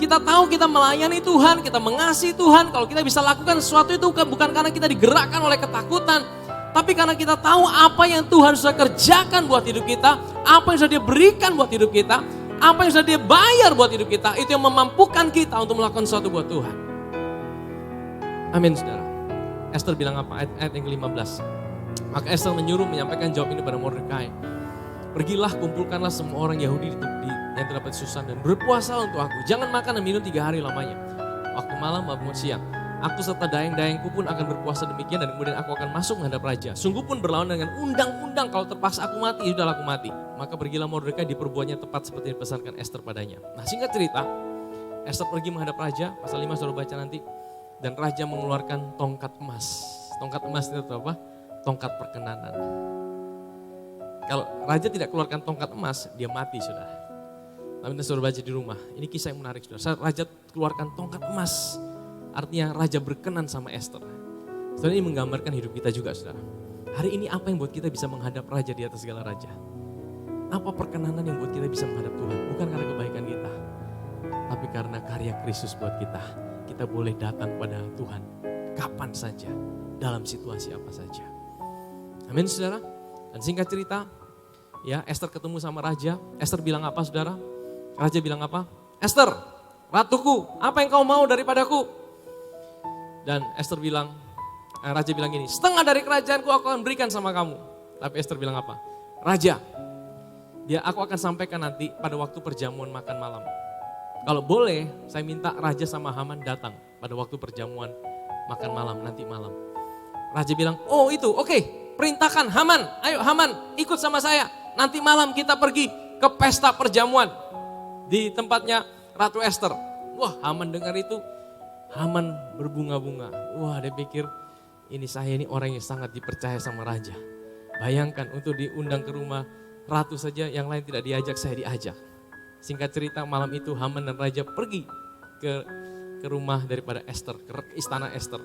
Kita tahu kita melayani Tuhan, kita mengasihi Tuhan. Kalau kita bisa lakukan sesuatu itu bukan karena kita digerakkan oleh ketakutan, tapi karena kita tahu apa yang Tuhan sudah kerjakan buat hidup kita, apa yang sudah dia berikan buat hidup kita, apa yang sudah dia bayar buat hidup kita, itu yang memampukan kita untuk melakukan sesuatu buat Tuhan. Amin saudara. Esther bilang apa? Ayat yang ke-15. Maka Esther menyuruh menyampaikan jawab ini pada Mordekai. Pergilah, kumpulkanlah semua orang Yahudi yang terdapat di Susan dan berpuasa untuk aku. Jangan makan dan minum 3 hari lamanya. Waktu malam maupun siang. Aku serta dayang-dayangku pun akan berpuasa demikian dan kemudian aku akan masuk menghadap raja. Sungguh pun berlawan dengan undang-undang, kalau terpaksa aku mati, sudahlah aku mati. Maka pergilah Mordekai, diperbuatnya tepat seperti dipesankan Esther padanya. Nah singkat cerita, Esther pergi menghadap raja, pasal 5 saudara baca nanti. Dan raja mengeluarkan tongkat emas. Tongkat emas itu apa? Tongkat perkenanan. Kalau raja tidak keluarkan tongkat emas, dia mati saudara. Tapi kita saudara baca di rumah, ini kisah yang menarik saudara. Raja keluarkan tongkat emas. Artinya raja berkenan sama Esther. Saudara, ini menggambarkan hidup kita juga saudara. Hari ini apa yang buat kita bisa menghadap raja di atas segala raja? Apa perkenanan yang buat kita bisa menghadap Tuhan? Bukan karena kebaikan kita, tapi karena karya Kristus buat kita. Kita boleh datang pada Tuhan kapan saja, dalam situasi apa saja. Amin saudara. Dan singkat cerita, ya Esther ketemu sama raja. Esther bilang apa saudara? Raja bilang apa? Esther, ratuku, apa yang kau mau daripadaku? Dan Esther bilang, raja bilang gini, setengah dari kerajaanku aku akan berikan sama kamu. Tapi Esther bilang apa? Raja, aku akan sampaikan nanti pada waktu perjamuan makan malam. Kalau boleh, saya minta raja sama Haman datang pada waktu perjamuan makan malam, nanti malam. Raja bilang, oh itu, oke, perintahkan Haman, ayo Haman ikut sama saya. Nanti malam kita pergi ke pesta perjamuan di tempatnya Ratu Esther. Wah, Haman dengar itu, Haman berbunga-bunga. Wah, dia pikir saya ini orang yang sangat dipercaya sama raja. Bayangkan untuk diundang ke rumah ratu saja, yang lain tidak diajak, saya diajak. Singkat cerita, malam itu Haman dan raja pergi ke rumah daripada Esther, ke istana Esther.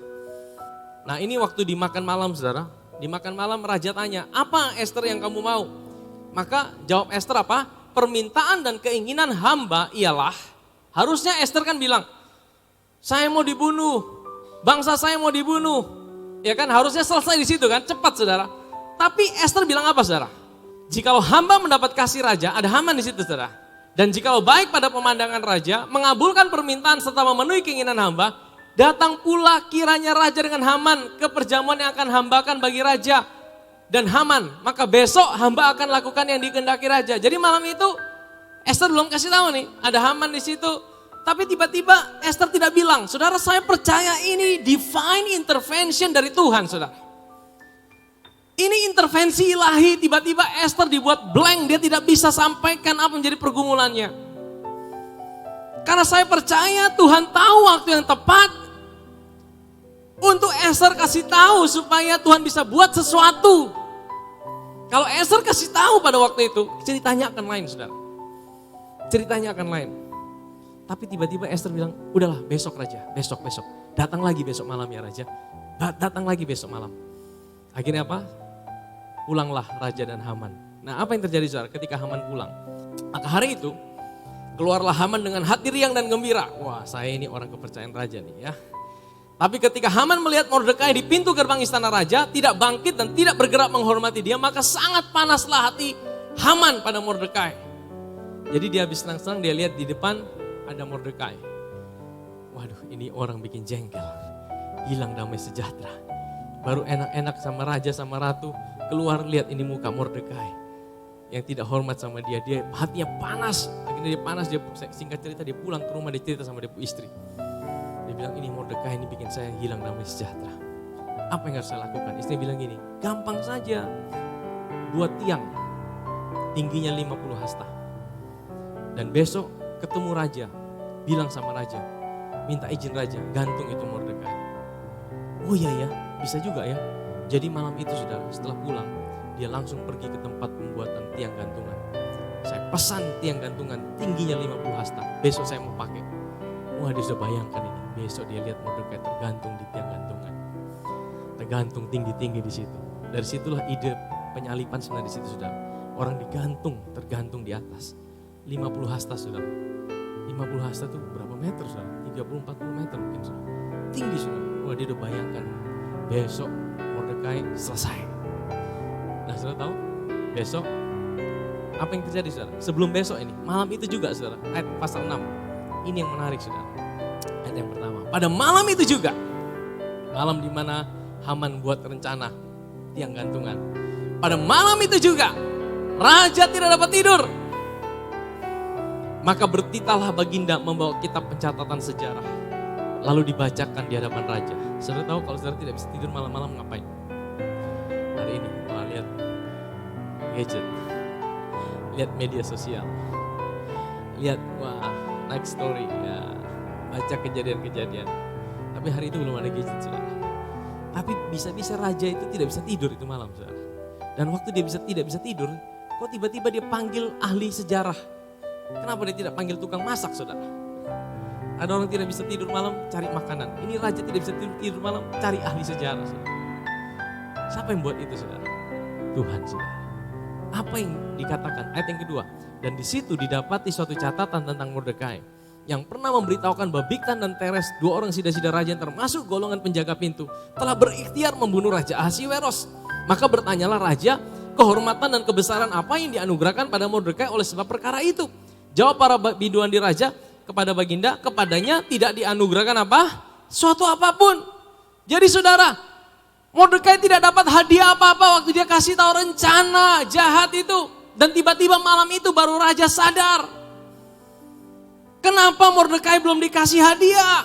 Nah ini waktu dimakan malam saudara, dimakan malam raja tanya, apa Esther yang kamu mau? Maka jawab Esther apa? Permintaan dan keinginan hamba ialah, harusnya Esther kan bilang, saya mau dibunuh, bangsa saya mau dibunuh. Ya kan harusnya selesai di situ kan, cepat saudara. Tapi Esther bilang apa saudara? Jikalau hamba mendapat kasih raja, ada Haman di situ saudara. Dan jikalau baik pada pemandangan raja, mengabulkan permintaan serta memenuhi keinginan hamba, datang pula kiranya raja dengan Haman ke perjamuan yang akan hambakan bagi raja dan Haman. Maka besok hamba akan lakukan yang dikehendaki raja. Jadi malam itu Esther belum kasih tahu nih, ada Haman di situ. Tapi tiba-tiba Esther tidak bilang, saudara saya percaya ini divine intervention dari Tuhan saudara. Ini intervensi ilahi, tiba-tiba Esther dibuat blank, dia tidak bisa sampaikan apa menjadi pergumulannya. Karena saya percaya Tuhan tahu waktu yang tepat untuk Esther kasih tahu supaya Tuhan bisa buat sesuatu. Kalau Esther kasih tahu pada waktu itu, ceritanya akan lain saudara. Ceritanya akan lain. Tapi tiba-tiba Esther bilang, udahlah besok raja, besok. Datang lagi besok malam ya raja, datang lagi besok malam. Akhirnya apa? Pulanglah raja dan Haman. Nah apa yang terjadi saudara ketika Haman pulang? Maka hari itu keluarlah Haman dengan hati riang dan gembira. Wah saya ini orang kepercayaan raja nih ya. Tapi ketika Haman melihat Mordekai di pintu gerbang istana raja, tidak bangkit dan tidak bergerak menghormati dia, maka sangat panaslah hati Haman pada Mordekai. Jadi dia habis senang-senang, dia lihat di depan ada Mordekai. Waduh ini orang bikin jengkel, hilang damai sejahtera. Baru enak-enak sama raja sama ratu, keluar lihat ini muka Mordekai yang tidak hormat sama dia hatinya panas. Akhirnya dia panas, dia singkat cerita dia pulang ke rumah, dia cerita sama dia istri. Dia bilang ini Mordekai ini bikin saya hilang damai sejahtera. Apa yang harus saya lakukan? Istri bilang gini, gampang saja. Buat tiang, tingginya 50 hasta. Dan besok ketemu raja, bilang sama raja, minta izin raja, gantung itu Mordekai. Oh iya ya, bisa juga ya. Jadi malam itu saudara, setelah pulang, dia langsung pergi ke tempat pembuatan tiang gantungan. Saya pesan tiang gantungan tingginya 50 hasta, besok saya mau pakai. Wah, dia sudah bayangkan ini, besok dia lihat Mordekai tergantung di tiang gantungan. Tergantung tinggi-tinggi di situ. Dari situlah ide penyalipan sebenarnya di situ saudara. Orang digantung, tergantung di atas. 50 hasta saudara. 50 hasta itu berapa meter saudara? 30-40 meter mungkin saudara. Tinggi saudara. Wah, dia udah bayangkan besok Mordekai selesai. Nah saudara tahu besok apa yang terjadi saudara? Sebelum besok ini, malam itu juga saudara. Ayat pasal 6. Ini yang menarik saudara. Ayat yang pertama. Pada malam itu juga. Malam di mana Haman buat rencana tiang gantungan. Pada malam itu juga raja tidak dapat tidur. Maka bertitalah baginda membawa kitab pencatatan sejarah. Lalu dibacakan di hadapan raja. Saudara tahu kalau saudara tidak bisa tidur malam-malam ngapain? Hari ini wah, lihat gadget. Lihat media sosial. Lihat wah next story ya. Baca kejadian-kejadian. Tapi hari itu belum ada gadget saudara. Tapi bisa-bisa raja itu tidak bisa tidur itu malam saudara. Dan waktu dia tidak bisa tidur, kok tiba-tiba dia panggil ahli sejarah. Kenapa dia tidak panggil tukang masak saudara? Ada orang tidak bisa tidur malam cari makanan. Ini raja tidak bisa tidur malam cari ahli sejarah saudara. Siapa yang buat itu saudara? Tuhan saudara. Apa yang dikatakan? Ayat yang kedua. Dan di situ didapati suatu catatan tentang Mordekai yang pernah memberitahukan bahwa Bigtan dan Teres, dua orang sida-sida raja yang termasuk golongan penjaga pintu, telah berikhtiar membunuh Raja Ahasiweros. Maka bertanyalah raja, kehormatan dan kebesaran apa yang dianugerahkan pada Mordekai oleh sebab perkara itu? Jawab para biduan di raja kepada baginda, kepadanya tidak dianugerahkan apa? Suatu apapun. Jadi saudara, Mordekai tidak dapat hadiah apa-apa waktu dia kasih tahu rencana jahat itu. Dan tiba-tiba malam itu baru raja sadar. Kenapa Mordekai belum dikasih hadiah?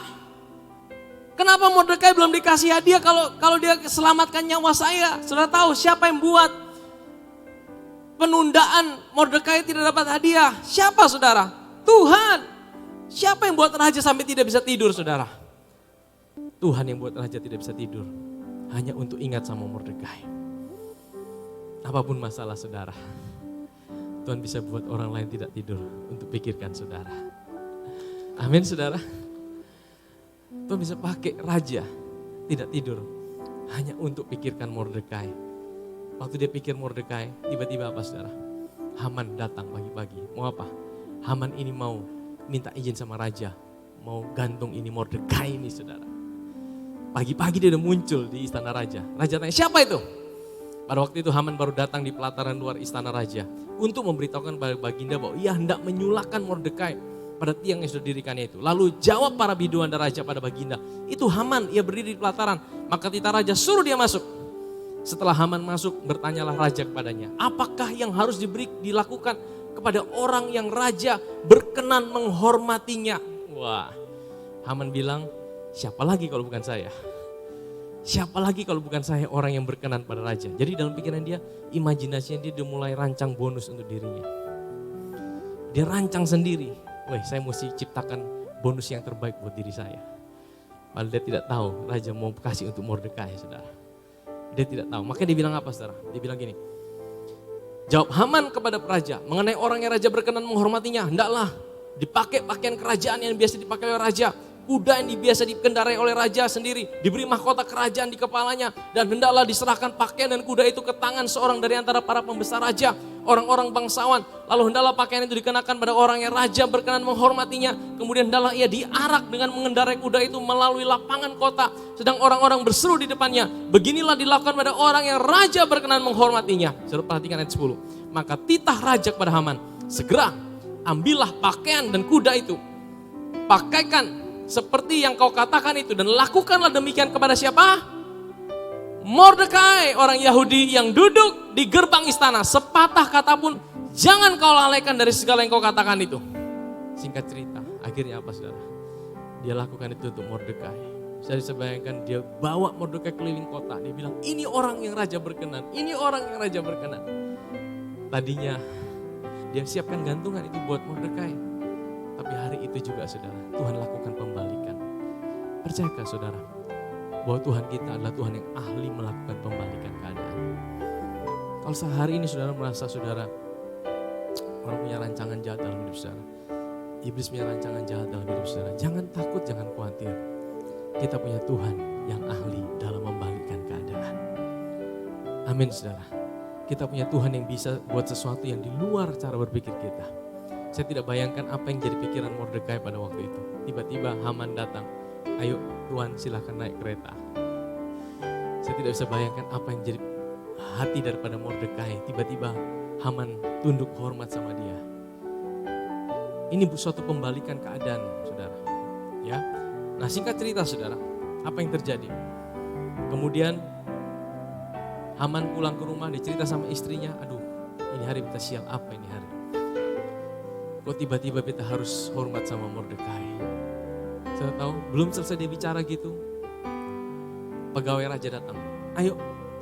Kenapa Mordekai belum dikasih hadiah kalau dia selamatkan nyawa saya? Saudara tahu siapa yang buat penundaan Mordekai tidak dapat hadiah? Siapa saudara? Tuhan. Siapa yang buat raja sampai tidak bisa tidur saudara? Tuhan yang buat raja tidak bisa tidur. Hanya untuk ingat sama Mordekai. Apapun masalah saudara, Tuhan bisa buat orang lain tidak tidur untuk pikirkan saudara. Amin saudara. Tuhan bisa pakai raja tidak tidur hanya untuk pikirkan Mordekai. Waktu dia pikir Mordekai, tiba-tiba apa saudara? Haman datang pagi-pagi. Mau apa? Haman ini mau minta izin sama raja. Mau gantung ini Mordekai ini saudara. Pagi-pagi dia udah muncul di istana raja. Raja tanya, siapa itu? Pada waktu itu Haman baru datang di pelataran luar istana raja. Untuk memberitahukan pada baginda bahwa ia hendak menyulahkan Mordekai pada tiang yang sudah didirikannya itu. Lalu jawab para biduan dan raja pada baginda, itu Haman, ia berdiri di pelataran. Maka tita raja suruh dia masuk. Setelah Haman masuk, bertanyalah raja kepadanya, apakah yang harus dilakukan kepada orang yang raja berkenan menghormatinya? Wah, Haman bilang, siapa lagi kalau bukan saya? Siapa lagi kalau bukan saya orang yang berkenan pada raja? Jadi dalam pikiran dia, imajinasinya dia udah mulai rancang bonus untuk dirinya. Dia rancang sendiri. Wah, saya mesti ciptakan bonus yang terbaik buat diri saya. Padahal dia tidak tahu raja mau kasih untuk Mordekai, saudara. Dia tidak tahu. Makanya dia bilang apa, saudara? Dia bilang gini. Jawab Haman kepada raja, mengenai orang yang raja berkenan menghormatinya, hendaklah dipakai pakaian kerajaan yang biasa dipakai oleh raja. Kuda yang biasa dikendarai oleh raja sendiri, diberi mahkota kerajaan di kepalanya, dan hendaklah diserahkan pakaian dan kuda itu ke tangan seorang dari antara para pembesar raja, orang-orang bangsawan. Lalu hendaklah pakaian itu dikenakan pada orang yang raja berkenan menghormatinya. Kemudian hendaklah ia diarak dengan mengendarai kuda itu melalui lapangan kota, sedang orang-orang berseru di depannya. Beginilah dilakukan pada orang yang raja berkenan menghormatinya. Saudara perhatikan ayat 10. Maka titah raja kepada Haman, segera ambillah pakaian dan kuda itu, pakaikan seperti yang kau katakan itu, dan lakukanlah demikian kepada siapa? Mordekai, orang Yahudi yang duduk di gerbang istana. Sepatah kata pun jangan kau lalaikan dari segala yang kau katakan itu. Singkat cerita, akhirnya apa saudara? Dia lakukan itu untuk Mordekai Saya bisa bayangkan dia bawa Mordekai keliling kota. Dia bilang, ini orang yang raja berkenan, ini orang yang raja berkenan. Tadinya dia siapkan gantungan itu buat Mordekai. Tapi hari itu juga saudara, Tuhan lakukan pembalikan. Percayakah saudara, bahwa Tuhan kita adalah Tuhan yang ahli melakukan pembalikan keadaan. Kalau sehari ini saudara merasa saudara, orang punya rancangan jahat dalam hidup saudara. Iblis punya rancangan jahat dalam hidup saudara. Jangan takut, jangan khawatir. Kita punya Tuhan yang ahli dalam membalikkan keadaan. Amin saudara. Kita punya Tuhan yang bisa buat sesuatu yang di luar cara berpikir kita. Saya tidak bayangkan apa yang jadi pikiran Mordekai pada waktu itu. Tiba-tiba Haman datang. Ayo Tuhan silahkan naik kereta. Saya tidak bisa bayangkan apa yang jadi hati daripada Mordekai. Tiba-tiba Haman tunduk hormat sama dia. Ini suatu pembalikan keadaan saudara. Ya. Nah singkat cerita saudara, apa yang terjadi? Kemudian Haman pulang ke rumah, dia cerita sama istrinya, aduh ini hari beta sial apa ini hari? Kok tiba-tiba beta harus hormat sama Mordekai? Saya tahu, belum selesai dia bicara gitu, pegawai raja datang. Ayo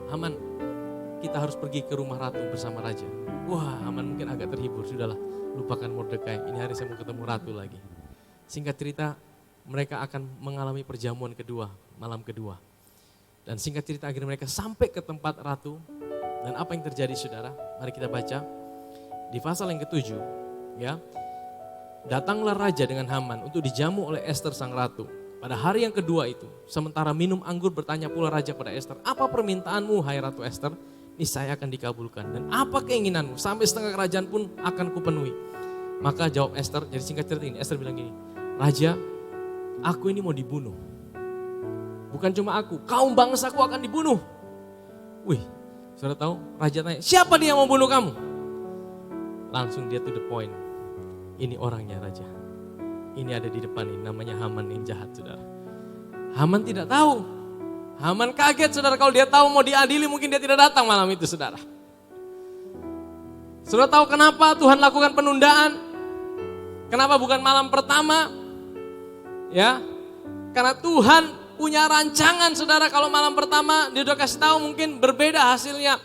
Haman, kita harus pergi ke rumah ratu bersama raja. Wah Haman mungkin agak terhibur, sudahlah lupakan Mordekai, ini hari saya mau ketemu ratu lagi. Singkat cerita, mereka akan mengalami perjamuan kedua, malam kedua. Dan singkat cerita akhirnya mereka sampai ke tempat ratu. Dan apa yang terjadi saudara? Mari kita baca di pasal yang ke-7. Ya, datanglah raja dengan Haman untuk dijamu oleh Ester sang ratu. Pada hari yang kedua itu, sementara minum anggur bertanya pula raja pada Ester, apa permintaanmu hai Ratu Ester? Niscaya akan dikabulkan. Dan apa keinginanmu? Sampai setengah kerajaan pun akan kupenuhi. Maka jawab Ester, jadi singkat cerita ini, Ester bilang gini, Raja, aku ini mau dibunuh. Bukan cuma aku, kaum bangsaku akan dibunuh. Wih, saudara tahu, raja tanya, siapa dia yang mau bunuh kamu? Langsung dia to the point. Ini orangnya raja. Ini ada di depan ini, namanya Haman yang jahat saudara. Haman tidak tahu. Haman kaget saudara, kalau dia tahu mau diadili mungkin dia tidak datang malam itu saudara. Saudara tahu kenapa Tuhan lakukan penundaan? Kenapa bukan malam pertama? Ya, karena Tuhan punya rancangan saudara. Kalau malam pertama dia udah kasih tahu mungkin berbeda hasilnya.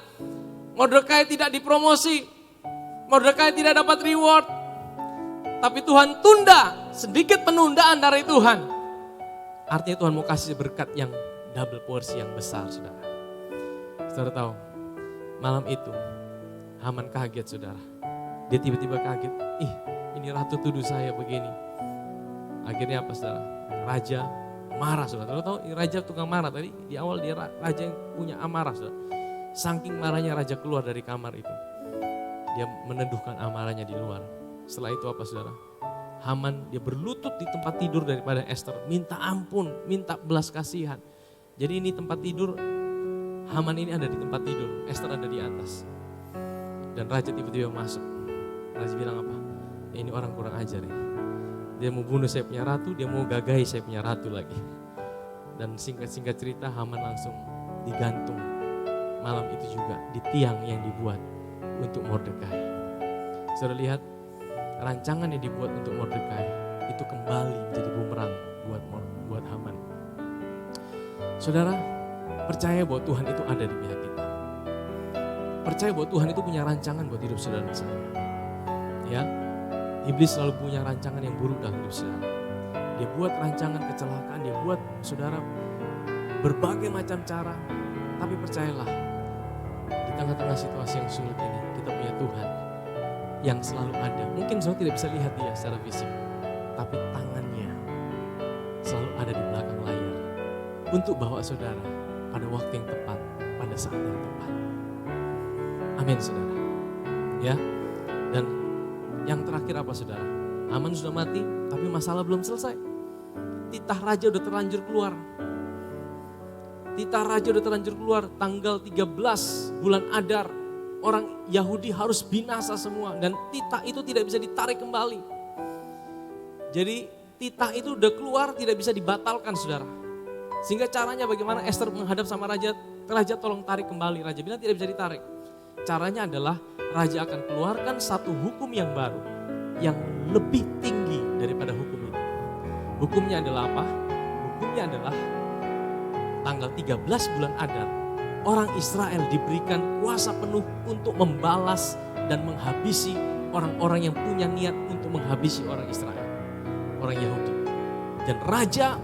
Mordekai tidak dipromosi, Mordekai tidak dapat reward. Tapi Tuhan tunda, sedikit penundaan dari Tuhan. Artinya Tuhan mau kasih berkat yang double porsi yang besar saudara. Saudara tahu, malam itu Haman kaget saudara. Dia tiba-tiba kaget, ih ini ratu tuduh saya begini. Akhirnya apa saudara? Raja marah saudara. Tahu raja tukang marah tadi di awal dia raja yang punya amarah saudara. Saking marahnya raja keluar dari kamar itu. Dia meneduhkan amarahnya di luar. Setelah itu apa saudara? Haman dia berlutut di tempat tidur daripada Ester. Minta ampun, minta belas kasihan. Jadi ini tempat tidur, Haman ini ada di tempat tidur. Ester ada di atas. Dan raja tiba-tiba masuk. Raja bilang apa? Ini orang kurang ajar ya. Dia mau bunuh saya punya ratu, dia mau gagahi saya punya ratu lagi. Dan singkat-singkat cerita Haman langsung digantung. Malam itu juga di tiang yang dibuat untuk Mordekai. Saudara lihat rancangan yang dibuat untuk Mordekai itu kembali menjadi bumerang buat Haman. Saudara percaya bahwa Tuhan itu ada di pihak kita. Percaya bahwa Tuhan itu punya rancangan buat hidup saudara dan saya. Ya, iblis selalu punya rancangan yang buruk dalam hidup saudara. Dia buat rancangan kecelakaan, dia buat saudara berbagai macam cara. Tapi percayalah, di tengah-tengah situasi yang sulit ini, kita punya Tuhan yang selalu ada. Mungkin saudara tidak bisa lihat dia secara fisik, tapi tangannya selalu ada di belakang layar untuk bawa saudara pada waktu yang tepat, pada saat yang tepat. Amin saudara. Ya, dan yang terakhir apa saudara? Haman sudah mati, tapi masalah belum selesai. Titah raja udah terlanjur keluar. Titah raja udah terlanjur keluar tanggal 13 bulan Adar. Orang Yahudi harus binasa semua dan titah itu tidak bisa ditarik kembali. Jadi titah itu udah keluar tidak bisa dibatalkan saudara. Sehingga caranya bagaimana Ester menghadap sama raja, raja tolong tarik kembali. Raja bilang tidak bisa ditarik. Caranya adalah raja akan keluarkan satu hukum yang baru, yang lebih tinggi daripada hukum itu. Hukumnya adalah apa? Hukumnya adalah tanggal 13 bulan Adar, orang Israel diberikan kuasa penuh untuk membalas dan menghabisi orang-orang yang punya niat untuk menghabisi orang Israel, orang Yahudi. Dan raja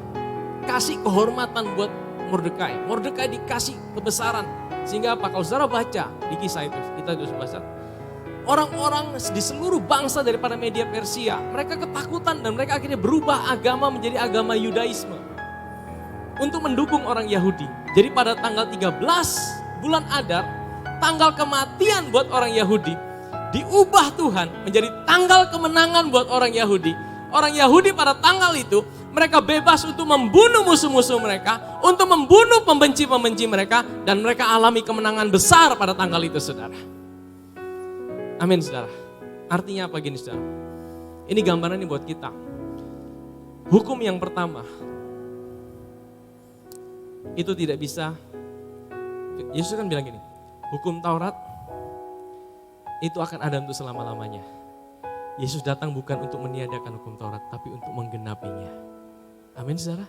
kasih kehormatan buat Mordekai. Mordekai dikasih kebesaran. Sehingga apa? Kalau saudara baca di kisah itu, kita harus baca. Orang-orang di seluruh bangsa daripada media Persia, mereka ketakutan dan mereka akhirnya berubah agama menjadi agama Yudaisme. Untuk mendukung orang Yahudi. Jadi pada tanggal 13 bulan Adar, tanggal kematian buat orang Yahudi, diubah Tuhan menjadi tanggal kemenangan buat orang Yahudi. Orang Yahudi pada tanggal itu, mereka bebas untuk membunuh musuh-musuh mereka, untuk membunuh pembenci-pembenci mereka, dan mereka alami kemenangan besar pada tanggal itu, saudara. Amin, saudara. Artinya apa gini, saudara? Ini gambaran ini buat kita. Hukum yang pertama, itu tidak bisa, Yesus kan bilang gini, hukum Taurat itu akan ada untuk selama-lamanya. Yesus datang bukan untuk meniadakan hukum Taurat, tapi untuk menggenapinya. Amin, saudara.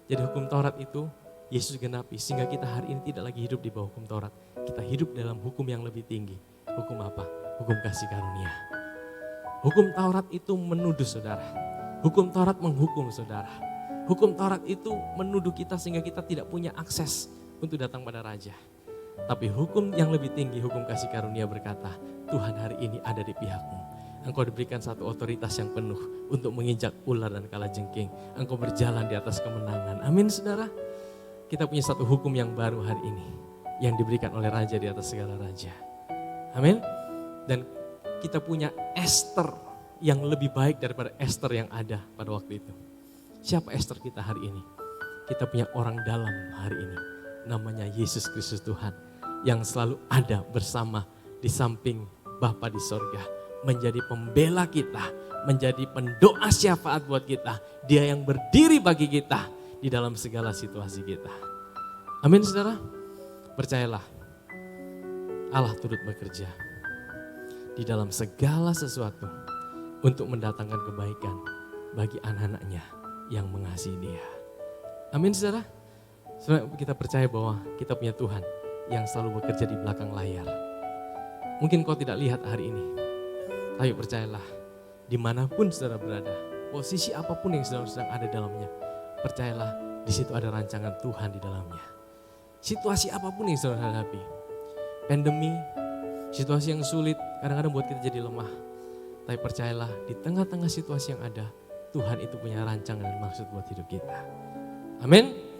Jadi hukum Taurat itu Yesus genapi, sehingga kita hari ini tidak lagi hidup di bawah hukum Taurat. Kita hidup dalam hukum yang lebih tinggi. Hukum apa? Hukum kasih karunia. Hukum Taurat itu menuduh saudara. Hukum Taurat menghukum saudara. Hukum Taurat itu menuduh kita sehingga kita tidak punya akses untuk datang pada raja. Tapi hukum yang lebih tinggi, hukum kasih karunia berkata, Tuhan hari ini ada di pihakmu. Engkau diberikan satu otoritas yang penuh untuk menginjak ular dan kalajengking. Engkau berjalan di atas kemenangan. Amin, saudara. Kita punya satu hukum yang baru hari ini, yang diberikan oleh raja di atas segala raja. Amin. Dan kita punya Esther yang lebih baik daripada Esther yang ada pada waktu itu. Siapa Esther kita hari ini? Kita punya orang dalam hari ini. Namanya Yesus Kristus Tuhan. Yang selalu ada bersama di samping Bapa di sorga. Menjadi pembela kita. Menjadi pendoa syafaat buat kita. Dia yang berdiri bagi kita di dalam segala situasi kita. Amin, saudara. Percayalah. Allah turut bekerja di dalam segala sesuatu untuk mendatangkan kebaikan bagi anak-anaknya yang mengasihi dia. Amin, saudara. Saudara, kita percaya bahwa kita punya Tuhan yang selalu bekerja di belakang layar. Mungkin kau tidak lihat hari ini, tapi percayalah, dimanapun saudara berada, posisi apapun yang saudara sedang ada dalamnya, percayalah di situ ada rancangan Tuhan di dalamnya. Situasi apapun yang saudara hadapi, pandemi, situasi yang sulit, kadang-kadang buat kita jadi lemah. Tapi percayalah, di tengah-tengah situasi yang ada, Tuhan itu punya rancangan dan maksud buat hidup kita. Amin.